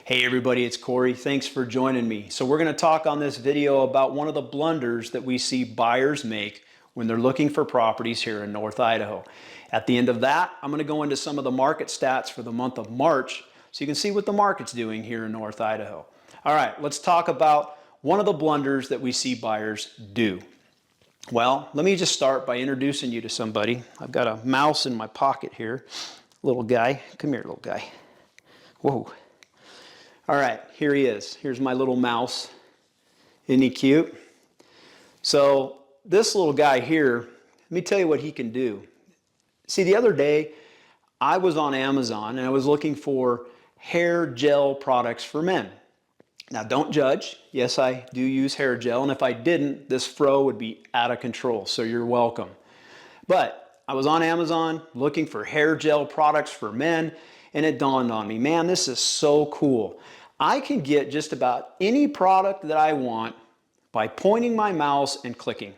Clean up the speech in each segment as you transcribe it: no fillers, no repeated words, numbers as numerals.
Hey everybody, it's Kory. Thanks for joining me. So we're going to talk on this video about one of the blunders that we see buyers make when they're looking for properties here in North Idaho. At the end of that, I'm going to go into some of the market stats for the month of March so you can see what the market's doing here in North Idaho. All right, let's talk about one of the blunders that we see buyers do. Well, let me just start by introducing you to somebody. I've got a mouse in my pocket here. Little guy. Come here, little guy. Whoa. All right, here he is. Here's my little mouse. Isn't he cute? So this little guy here, let me tell you what he can do. See, the other day, I was on Amazon and I was looking for hair gel products for men. Now, don't judge. Yes, I do use hair gel, and if I didn't, this fro would be out of control, so you're welcome. But I was on Amazon looking for hair gel products for men, and it dawned on me, man, this is so cool. I can get just about any product that I want by pointing my mouse and clicking.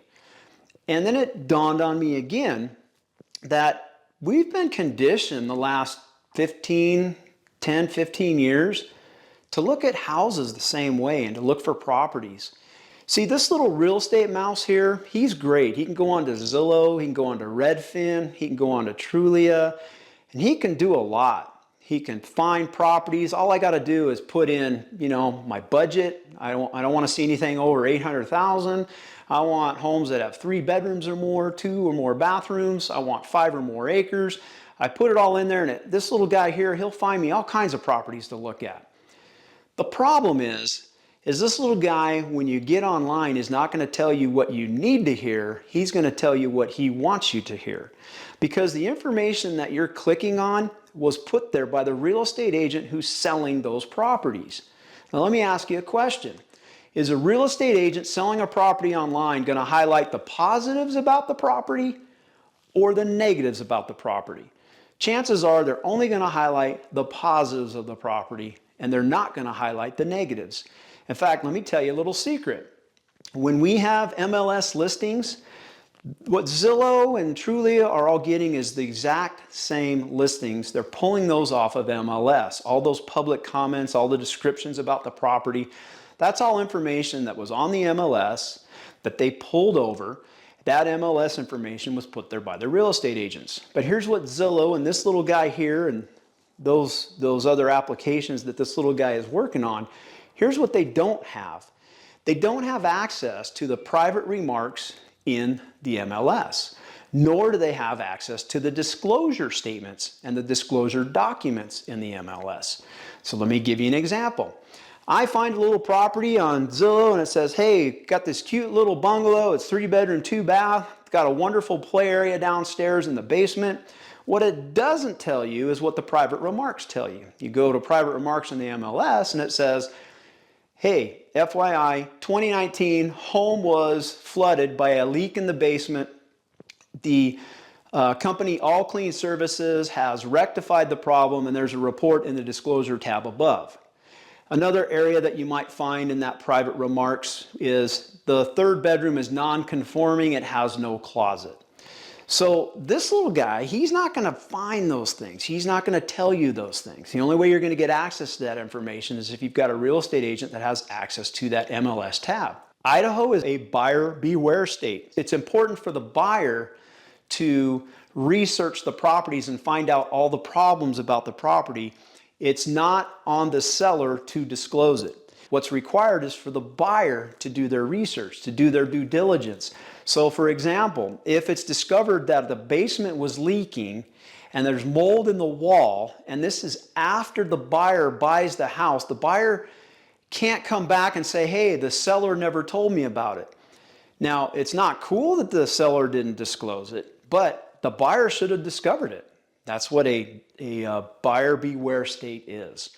And then it dawned on me again that we've been conditioned the last 10, 15 years to look at houses the same way and to look for properties. See, this little real estate mouse here, he's great. He can go on to Zillow, he can go on to Redfin, he can go on to Trulia, and he can do a lot. He can find properties. All I got to do is put in, my budget. I don't want to see anything over 800,000. I want homes that have 3 bedrooms or more, 2 or more bathrooms. I want 5 or more acres. I put it all in there, and this little guy here, he'll find me all kinds of properties to look at. The problem is this little guy, when you get online, is not going to tell you what you need to hear. He's going to tell you what he wants you to hear. Because the information that you're clicking on was put there by the real estate agent who's selling those properties. Now let me ask you a question. Is a real estate agent selling a property online going to highlight the positives about the property or the negatives about the property? Chances are they're only going to highlight the positives of the property, and they're not going to highlight the negatives. In fact, let me tell you a little secret. When we have MLS listings, what Zillow and Trulia are all getting is the exact same listings. They're pulling those off of MLS. All those public comments, all the descriptions about the property, that's all information that was on the MLS that they pulled over. That MLS information was put there by the real estate agents. But here's what Zillow and this little guy here and those other applications that this little guy is working on, here's what they don't have. They don't have access to the private remarks in the MLS, nor do they have access to the disclosure statements and the disclosure documents in the MLS. So let me give you an example. I find a little property on Zillow and it says, hey, got this cute little bungalow. It's 3 bedroom, 2 bath. It's got a wonderful play area downstairs in the basement. What it doesn't tell you is what the private remarks tell you. You go to private remarks in the MLS and it says, hey, FYI, 2019, home was flooded by a leak in the basement. The company All Clean Services has rectified the problem, and there's a report in the disclosure tab above. Another area that you might find in that private remarks is the 3rd bedroom is non-conforming, it has no closet. So this little guy, he's not going to find those things. He's not going to tell you those things. The only way you're going to get access to that information is if you've got a real estate agent that has access to that MLS tab. Idaho is a buyer beware state. It's important for the buyer to research the properties and find out all the problems about the property. It's not on the seller to disclose it. What's required is for the buyer to do their research, to do their due diligence. So for example, if it's discovered that the basement was leaking and there's mold in the wall, and this is after the buyer buys the house, the buyer can't come back and say, hey, the seller never told me about it. Now, it's not cool that the seller didn't disclose it, but the buyer should have discovered it. That's what a buyer beware state is.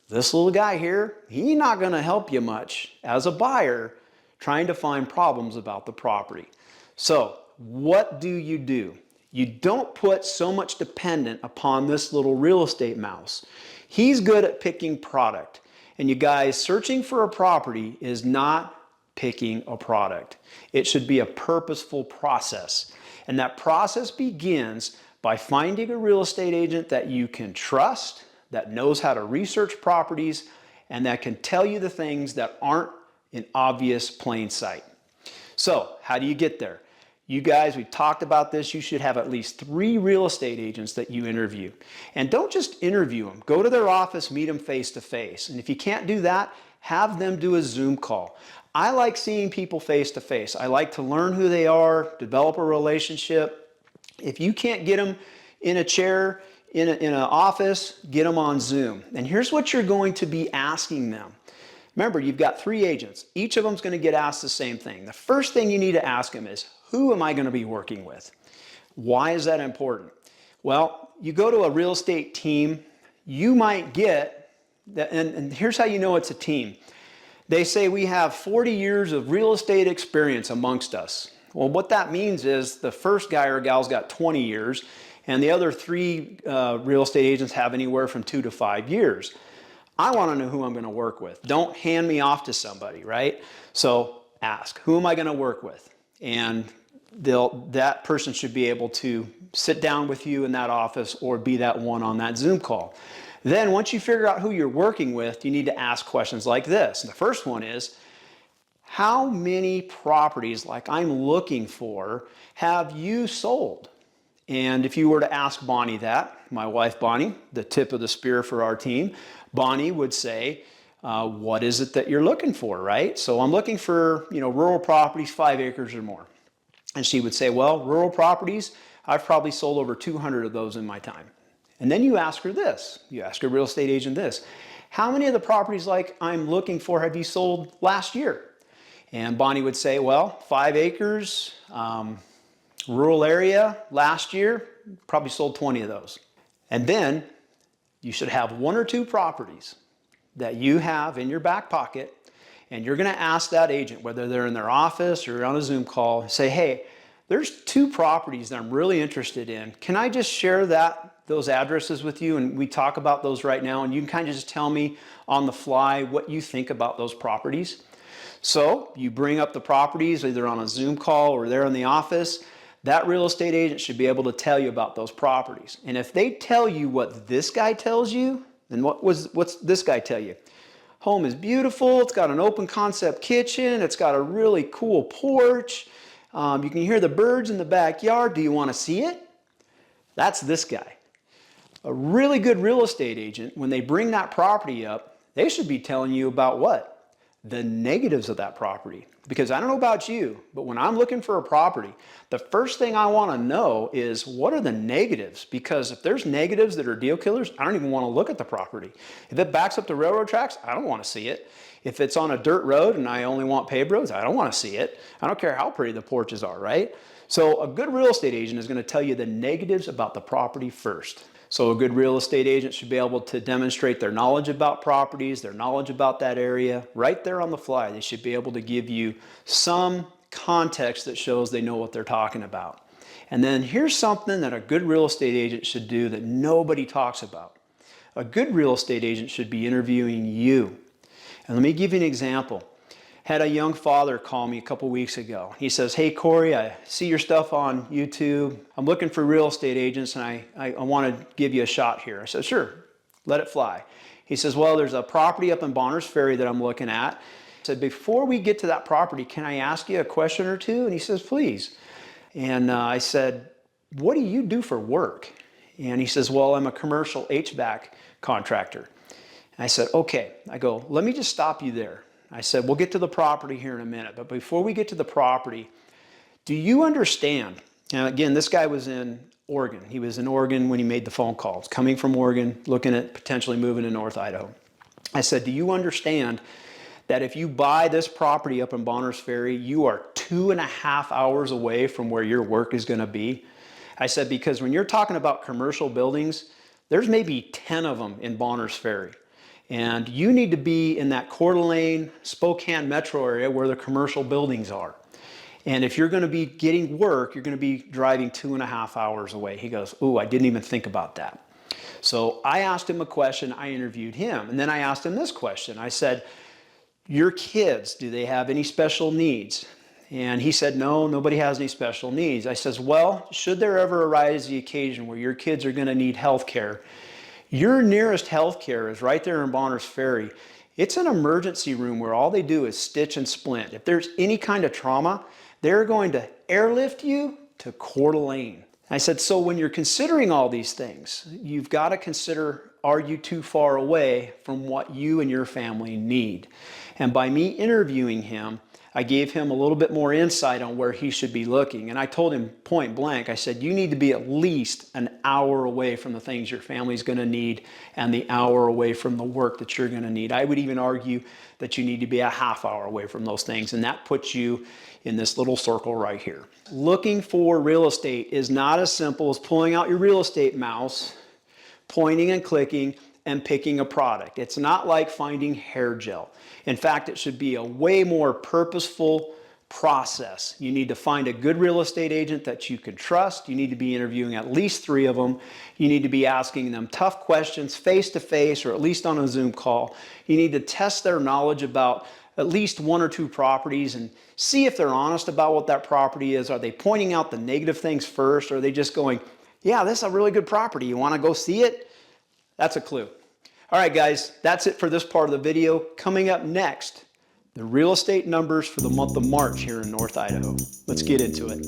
This little guy here, he's not going to help you much as a buyer trying to find problems about the property. So what do? You don't put so much dependent upon this little real estate mouse. He's good at picking product. And you guys, searching for a property is not picking a product. It should be a purposeful process. And that process begins by finding a real estate agent that you can trust, that knows how to research properties, and that can tell you the things that aren't in obvious plain sight. So how do you get there? You guys, we've talked about this. You should have at least 3 real estate agents that you interview. And don't just interview them. Go to their office, meet them face to face. And if you can't do that, have them do a Zoom call. I like seeing people face to face. I like to learn who they are, develop a relationship. If you can't get them in a chair, in an office, get them on Zoom. And here's what you're going to be asking them. Remember, you've got 3 agents. Each of them is going to get asked the same thing. The first thing you need to ask them is, who am I going to be working with? Why is that important? Well, you go to a real estate team, you might get, and here's how you know it's a team. They say we have 40 years of real estate experience amongst us. Well, what that means is the first guy or gal's got 20 years, and the other 3 real estate agents have anywhere from 2 to 5 years. I want to know who I'm going to work with. Don't hand me off to somebody, right? So ask, who am I going to work with? And that person should be able to sit down with you in that office or be that one on that Zoom call. Then once you figure out who you're working with, you need to ask questions like this. And the first one is, how many properties like I'm looking for have you sold? And if you were to ask Bonnie that, my wife Bonnie, the tip of the spear for our team, Bonnie would say, what is it that you're looking for, right? So I'm looking for, rural properties, 5 acres or more. And she would say, well, rural properties, I've probably sold over 200 of those in my time. And then you ask her this, you ask a real estate agent this, how many of the properties like I'm looking for have you sold last year? And Bonnie would say, well, 5 acres, rural area, last year, probably sold 20 of those. And then you should have 1 or 2 properties that you have in your back pocket, and you're going to ask that agent, whether they're in their office or on a Zoom call, say, hey, there's 2 properties that I'm really interested in. Can I just share those addresses with you? And we talk about those right now, and you can kind of just tell me on the fly what you think about those properties. So you bring up the properties either on a Zoom call or they're in the office. That real estate agent should be able to tell you about those properties. And if they tell you what this guy tells you, then what's this guy tell you? Home is beautiful, it's got an open concept kitchen, it's got a really cool porch, you can hear the birds in the backyard, do you want to see it? That's this guy. A really good real estate agent, when they bring that property up, they should be telling you about what? The negatives of that property. Because I don't know about you, but when I'm looking for a property, the first thing I want to know is what are the negatives? Because if there's negatives that are deal killers, I don't even want to look at the property. If it backs up to railroad tracks, I don't want to see it. If it's on a dirt road and I only want paved roads, I don't want to see it. I don't care how pretty the porches are, right? So a good real estate agent is going to tell you the negatives about the property first. So a good real estate agent should be able to demonstrate their knowledge about properties, their knowledge about that area, right there on the fly. They should be able to give you some context that shows they know what they're talking about. And then here's something that a good real estate agent should do that nobody talks about. A good real estate agent should be interviewing you. And let me give you an example. Had a young father call me a couple weeks ago. He says, hey Kory, I see your stuff on YouTube. I'm looking for real estate agents and I want to give you a shot here. I said, sure, let it fly. He says, well, there's a property up in Bonners Ferry that I'm looking at. I said, before we get to that property, can I ask you a question or two? And he says, please. And I said, what do you do for work? And he says, well, I'm a commercial HVAC contractor. And I said, okay. I go, let me just stop you there. I said, we'll get to the property here in a minute, but before we get to the property, do you understand? Now, again, this guy was in Oregon. He was in Oregon when he made the phone calls, coming from Oregon, looking at potentially moving to North Idaho. I said, do you understand that if you buy this property up in Bonners Ferry, you are 2.5 hours away from where your work is going to be? I said, because when you're talking about commercial buildings, there's maybe 10 of them in Bonners Ferry. And you need to be in that Coeur d'Alene, Spokane metro area where the commercial buildings are. And if you're going to be getting work, you're going to be driving 2.5 hours away. He goes, ooh, I didn't even think about that. So I asked him a question, I interviewed him, and then I asked him this question. I said, your kids, do they have any special needs? And he said, no, nobody has any special needs. I says, well, should there ever arise the occasion where your kids are going to need health care, Your nearest healthcare is right there in Bonners Ferry. It's an emergency room where all they do is stitch and splint. If there's any kind of trauma, they're going to airlift you to Coeur d'Alene. I said, so when you're considering all these things, you've got to consider, are you too far away from what you and your family need? And by me interviewing him, I gave him a little bit more insight on where he should be looking. And I told him point blank, I said, you need to be at least an hour away from the things your family's going to need and the hour away from the work that you're going to need. I would even argue that you need to be a half hour away from those things. And that puts you in this little circle right here. Looking for real estate is not as simple as pulling out your real estate mouse, pointing and clicking, and picking a product. It's not like finding hair gel. In fact, it should be a way more purposeful process. You need to find a good real estate agent that you can trust. You need to be interviewing at least 3 of them. You need to be asking them tough questions face to face or at least on a Zoom call. You need to test their knowledge about at least 1 or 2 properties and see if they're honest about what that property is. Are they pointing out the negative things first, or are they just going, yeah, this is a really good property, you want to go see it? That's a clue. All right, guys, that's it for this part of the video. Coming up next, the real estate numbers for the month of March here in North Idaho. Let's get into it.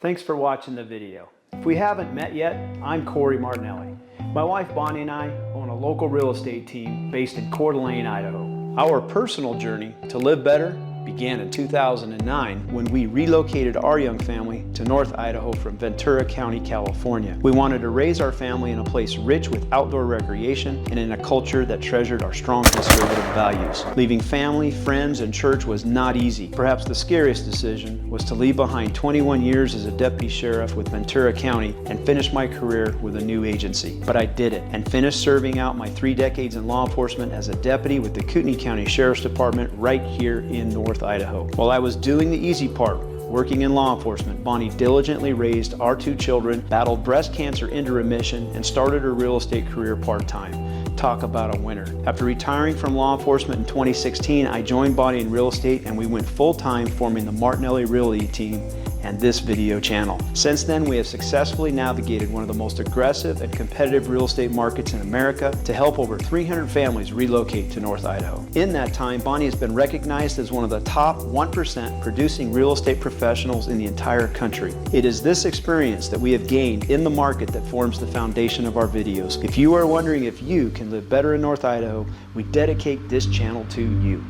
Thanks for watching the video. If we haven't met yet, I'm Kory Martinelli. My wife Bonnie and I own a local real estate team based in Coeur d'Alene, Idaho. Our personal journey to live better began in 2009 when we relocated our young family to North Idaho from Ventura County, California. We wanted to raise our family in a place rich with outdoor recreation and in a culture that treasured our strong conservative values. Leaving family, friends, and church was not easy. Perhaps the scariest decision was to leave behind 21 years as a deputy sheriff with Ventura County and finish my career with a new agency. But I did it and finished serving out my 3 decades in law enforcement as a deputy with the Kootenai County Sheriff's Department right here in North Idaho. While I was doing the easy part, working in law enforcement, Bonnie diligently raised our 2 children, battled breast cancer into remission, and started her real estate career part-time. Talk about a winner. After retiring from law enforcement in 2016, I joined Bonnie in real estate and we went full-time forming the Martinelli Realty team and this video channel. Since then, we have successfully navigated one of the most aggressive and competitive real estate markets in America to help over 300 families relocate to North Idaho. In that time, Bonnie has been recognized as one of the top 1% producing real estate professionals in the entire country. It is this experience that we have gained in the market that forms the foundation of our videos. If you are wondering if you can live better in North Idaho, we dedicate this channel to you.